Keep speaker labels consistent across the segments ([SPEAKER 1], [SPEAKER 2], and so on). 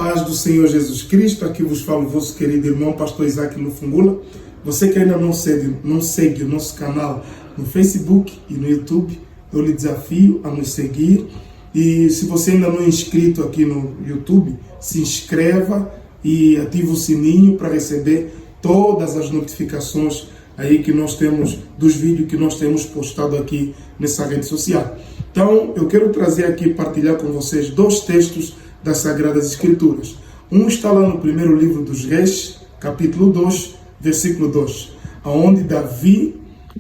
[SPEAKER 1] paz do Senhor Jesus Cristo, aqui vos fala o vosso querido irmão, pastor Isaac Lufungula. Você que ainda não segue o nosso canal no Facebook e no YouTube, eu lhe desafio a nos seguir. E se você ainda não é inscrito aqui no YouTube, se inscreva e ative o sininho para receber todas as notificações aí que nós temos, dos vídeos que nós temos postado aqui nessa rede social. Então, eu quero trazer aqui, partilhar com vocês dois textos das Sagradas Escrituras. Um está lá no primeiro livro dos Reis, capítulo 2, versículo 2, onde Davi,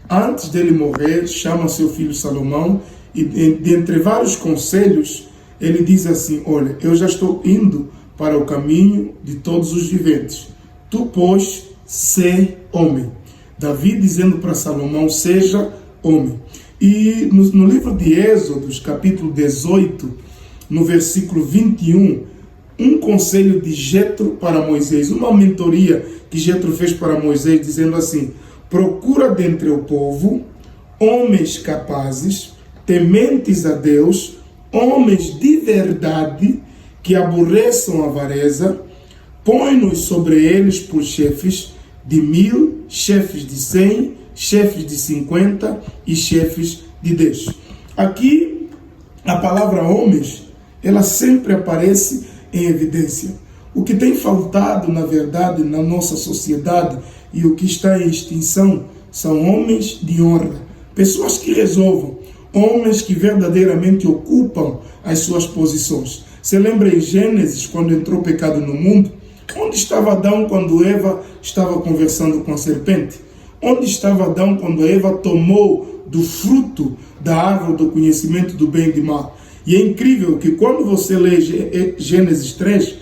[SPEAKER 1] antes dele morrer, chama seu filho Salomão e, dentre vários conselhos, ele diz assim: olha, eu já estou indo para o caminho de todos os viventes. Tu, pois, sê homem. Davi dizendo para Salomão: seja homem. E no livro de Êxodos, capítulo 18, no versículo 21, um conselho de Jetro para Moisés, uma mentoria que Jetro fez para Moisés, dizendo assim: procura dentre o povo homens capazes, tementes a Deus, homens de verdade, que aborreçam a avareza, põe-nos sobre eles por chefes de 1000, chefes de 100, chefes de 50 e chefes de 10. Aqui, a palavra homens, ela sempre aparece em evidência. O que tem faltado, na verdade, na nossa sociedade e o que está em extinção são homens de honra, pessoas que resolvam, homens que verdadeiramente ocupam as suas posições. Você lembra em Gênesis, quando entrou o pecado no mundo? Onde estava Adão quando Eva estava conversando com a serpente? Onde estava Adão quando Eva tomou do fruto da árvore do conhecimento do bem e do mal? E é incrível que quando você lê Gênesis 3,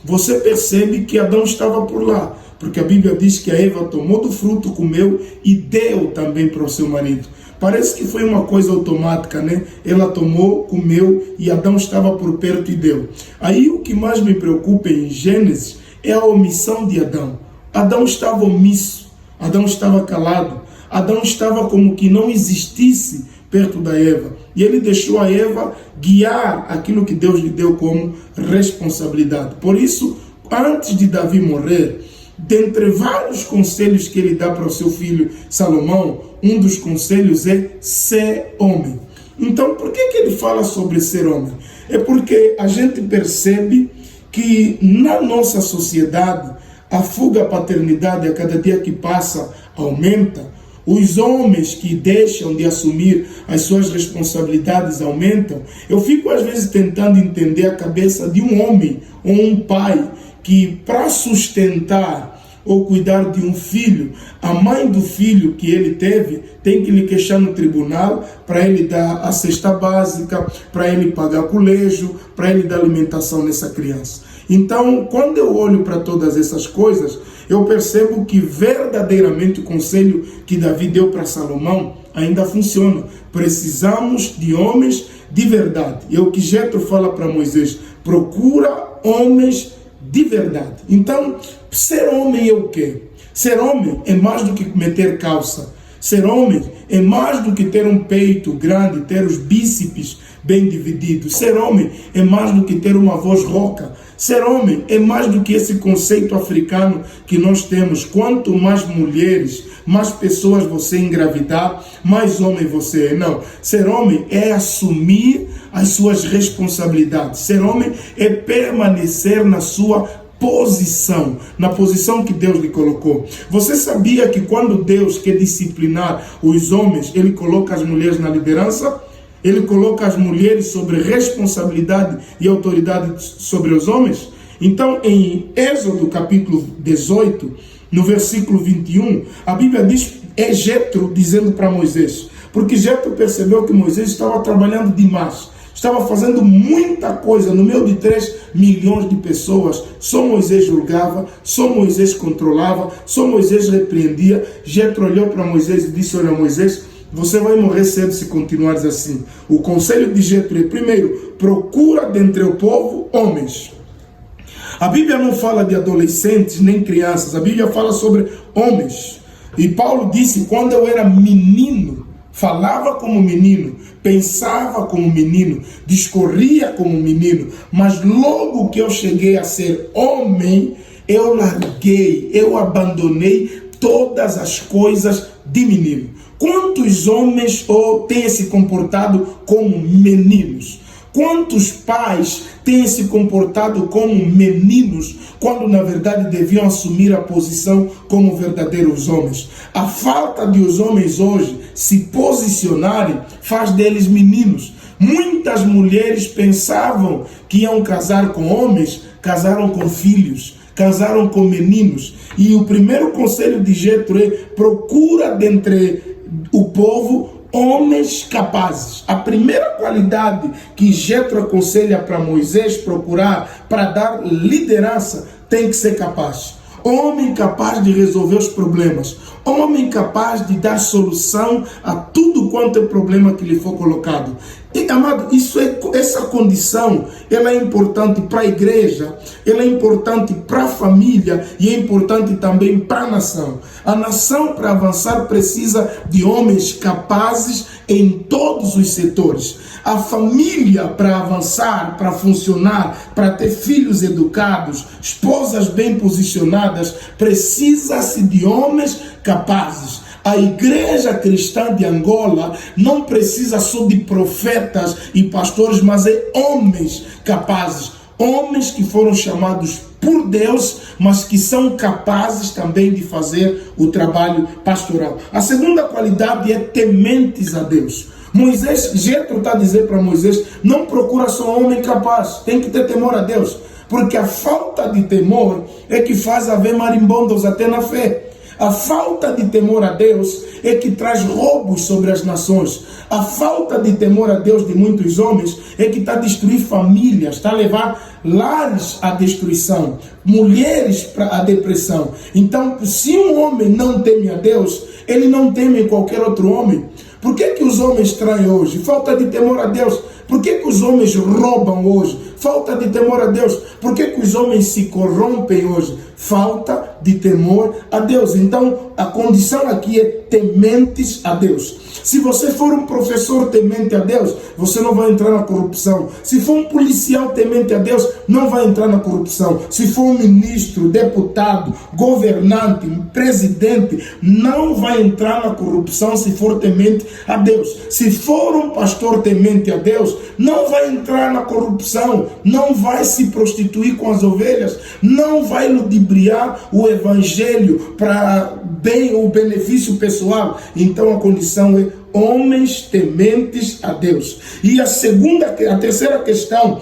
[SPEAKER 1] você percebe que Adão estava por lá, porque a Bíblia diz que a Eva tomou do fruto, comeu e deu também para o seu marido. Parece que foi uma coisa automática, né? Ela tomou, comeu e Adão estava por perto e deu. Aí o que mais me preocupa em Gênesis é a omissão de Adão. Adão estava omisso, Adão estava calado, Adão estava como que não existisse perto da Eva. E ele deixou a Eva guiar aquilo que Deus lhe deu como responsabilidade. Por isso, antes de Davi morrer, dentre vários conselhos que ele dá para o seu filho Salomão, um dos conselhos é ser homem. Então, por que ele fala sobre ser homem? É porque a gente percebe que na nossa sociedade a fuga à paternidade a cada dia que passa aumenta, os homens que deixam de assumir as suas responsabilidades aumentam. Eu fico às vezes tentando entender a cabeça de um homem ou um pai que, para sustentar ou cuidar de um filho, a mãe do filho que ele teve tem que lhe queixar no tribunal para ele dar a cesta básica, para ele pagar colégio, para ele dar alimentação nessa criança. Então, quando eu olho para todas essas coisas, eu percebo que verdadeiramente o conselho que Davi deu para Salomão ainda funciona. Precisamos de homens de verdade. E é o que Jetro fala para Moisés: procura homens de verdade. Então, ser homem é o quê? Ser homem é mais do que meter calça. Ser homem é mais do que ter um peito grande, ter os bíceps bem divididos. Ser homem é mais do que ter uma voz rouca. Ser homem é mais do que esse conceito africano que nós temos. Quanto mais mulheres, mais pessoas você engravidar, mais homem você é. Não. Ser homem é assumir as suas responsabilidades. Ser homem é permanecer na sua posição, na posição que Deus lhe colocou. Você sabia que quando Deus quer disciplinar os homens, Ele coloca as mulheres na liderança? Ele coloca as mulheres sobre responsabilidade e autoridade sobre os homens? Então, em Êxodo capítulo 18, no versículo 21, a Bíblia diz, é Jetro dizendo para Moisés, porque Jetro percebeu que Moisés estava trabalhando demais, estava fazendo muita coisa no meio de 3 milhões de pessoas. Só Moisés julgava, só Moisés controlava, só Moisés repreendia. Jetro olhou para Moisés e disse: olha, Moisés, você vai morrer cedo se continuares assim. O conselho de Jetro é: primeiro, procura dentre o povo homens. A Bíblia não fala de adolescentes nem crianças, a Bíblia fala sobre homens. E Paulo disse: quando eu era menino, falava como menino, pensava como menino, discorria como menino, mas logo que eu cheguei a ser homem, eu larguei, eu abandonei todas as coisas de menino. Quantos homens têm se comportado como meninos? Quantos pais têm se comportado como meninos, quando na verdade deviam assumir a posição como verdadeiros homens? A falta de os homens hoje se posicionarem faz deles meninos. Muitas mulheres pensavam que iam casar com homens, casaram com filhos, casaram com meninos. E o primeiro conselho de Jetro é: procura dentre o povo homens capazes. A primeira qualidade que Jetro aconselha para Moisés procurar para dar liderança tem que ser capaz. Homem capaz de resolver os problemas. Homem capaz de dar solução a tudo quanto é problema que lhe for colocado. E, amado, essa condição, ela é importante para a igreja, ela é importante para a família e é importante também para a nação. A nação, para avançar, precisa de homens capazes em todos os setores. A família, para avançar, para funcionar, para ter filhos educados, esposas bem posicionadas, precisa-se de homens capazes. A igreja cristã de Angola não precisa só de profetas e pastores, mas é homens capazes. Homens que foram chamados por Deus, mas que são capazes também de fazer o trabalho pastoral. A segunda qualidade é tementes a Deus. Jetro está a dizer para Moisés: não procura só homem capaz, tem que ter temor a Deus. Porque a falta de temor é que faz haver marimbondos até na fé. A falta de temor a Deus é que traz roubos sobre as nações. A falta de temor a Deus de muitos homens é que está a destruir famílias, está a levar lares à destruição, mulheres para a depressão. Então, se um homem não teme a Deus, ele não teme qualquer outro homem. Por que os homens traem hoje? Falta de temor a Deus. Por que os homens roubam hoje? Falta de temor a Deus. Por que os homens se corrompem hoje? Falta de temor a Deus. Então, a condição aqui é tementes a Deus. Se você for um professor temente a Deus, você não vai entrar na corrupção. Se for um policial temente a Deus, não vai entrar na corrupção. Se for um ministro, deputado, governante, presidente, não vai entrar na corrupção se for temente a Deus. Se for um pastor temente a Deus, não vai entrar na corrupção, não vai se prostituir com as ovelhas, não vai ludibriar o evangelho para bem ou benefício pessoal. Então a condição é homens tementes a Deus. E a terceira questão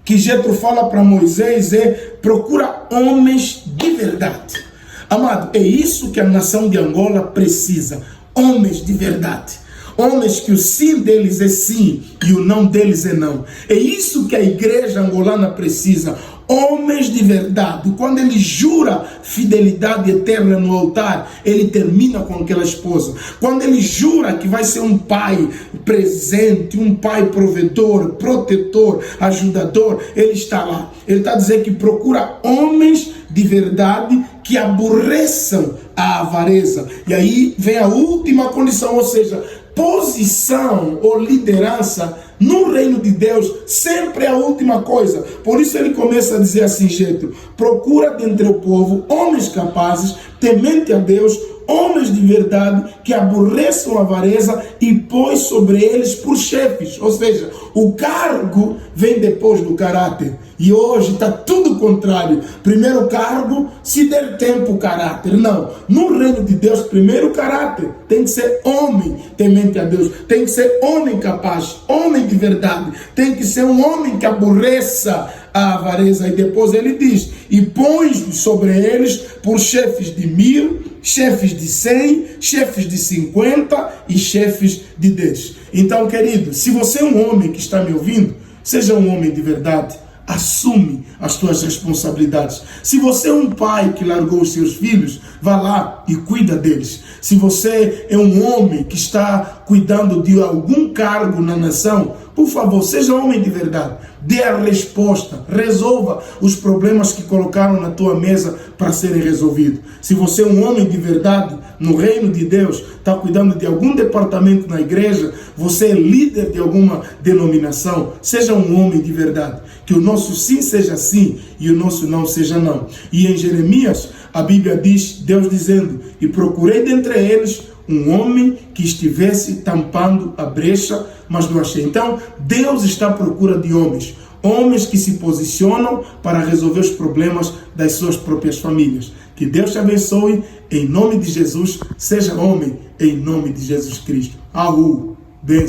[SPEAKER 1] que Jetro fala para Moisés é: procura homens de verdade. Amado, é isso que a nação de Angola precisa. Homens de verdade. Homens que o sim deles é sim e o não deles é não. É isso que a igreja angolana precisa. Homens de verdade. Quando ele jura fidelidade eterna no altar, ele termina com aquela esposa. Quando ele jura que vai ser um pai presente, um pai provedor, protetor, ajudador, ele está lá. Ele está dizendo que procura homens de verdade que aborreçam a avareza. E aí vem a última condição, ou seja, posição ou liderança no reino de Deus sempre é a última coisa. Por isso ele começa a dizer assim: Jetro, procura dentre o povo homens capazes, temente a Deus, homens de verdade, que aborreçam a avareza, e põe sobre eles por chefes. Ou seja, o cargo vem depois do caráter. E hoje está tudo contrário. Primeiro o cargo, se der tempo o caráter. Não. No reino de Deus, primeiro o caráter. Tem que ser homem temente a Deus. Tem que ser homem capaz, homem de verdade. Tem que ser um homem que aborreça a avareza. E depois ele diz: e põe sobre eles por chefes de 1000, chefes de 100, chefes de 50 e chefes de 10. Então, querido, se você é um homem que está me ouvindo, seja um homem de verdade. Assume as tuas responsabilidades. Se você é um pai que largou os seus filhos, vá lá e cuida deles. Se você é um homem que está cuidando de algum cargo na nação, por favor, seja homem de verdade. Dê a resposta, resolva os problemas que colocaram na tua mesa para serem resolvidos. Se você é um homem de verdade no reino de Deus, está cuidando de algum departamento na igreja, você é líder de alguma denominação, seja um homem de verdade. Que o nosso sim seja sim e o nosso não seja não. E em Jeremias, a Bíblia diz, Deus dizendo, e procurei dentre eles um homem que estivesse tampando a brecha, mas não achei. Então, Deus está à procura de homens. Homens que se posicionam para resolver os problemas das suas próprias famílias. Que Deus te abençoe, em nome de Jesus. Seja homem, em nome de Jesus Cristo. Bênção.